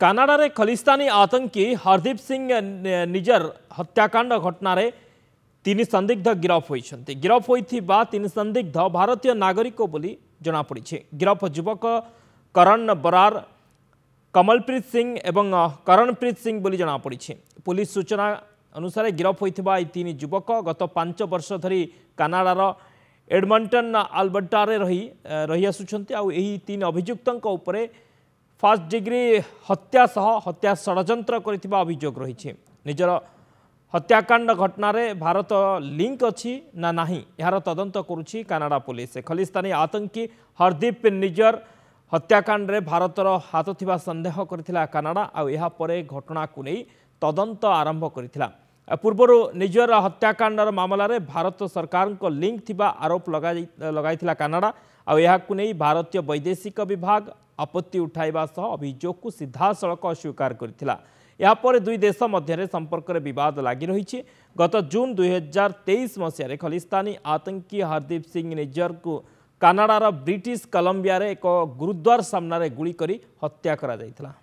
Canada Khalistani आतंकी हरदीप सिंह निजर हत्याकांड घटना तीन संदिग्ध गिरफ होती। गिरफ होता तीन संदिग्ध भारतीय नागरिक बोली जनापड़ी। गिरफ युवक करण बरार, कमलप्रीत सिंह एवं करणप्रीत सिंह बोली जनापड़ी। पुलिस सूचना अनुसार गिरफ होता तीन युवक गत 5 वर्ष धरी कानाडार एडमंटन आल्बर्टारे रही आसुछंती। यही तीन अभियुक्तों उपरे फर्स्ट डिग्री हत्या सह हत्या षड्यंत्र करथिबा अभियोग रही। निजर हत्याकांड घटना भारत लिंक अच्छी ना नहीं यार तदंत करुछि कानाडा पुलिस। खलिस्तानी आतंकी हरदीप निजर हत्याकांड भारतर हाथ थिबा संदेह करथिला कानाडा। आ परे घटना को नहीं तदंत आरंभ करथिला। पूर्वर निजर हत्याकांडर मामलें भारत सरकार को लिंक थिबा आरोप लगाइथिला कानाडा। को नहीं भारतीय वैदेशिक विभाग आपत्ति उठाइबा सह अभियोग को सीधा सड़क अस्वीकार करथिला। यापर दुई देश मध्य संपर्क विवाद लगी रही। गत जून 2023 मसीह खलिस्तानी आतंकी हरदीप सिंह निज्जर को कानाडार ब्रिटिश कोलंबिया एक गुरुद्वार सामने गुली करी हत्या करा जायथिला।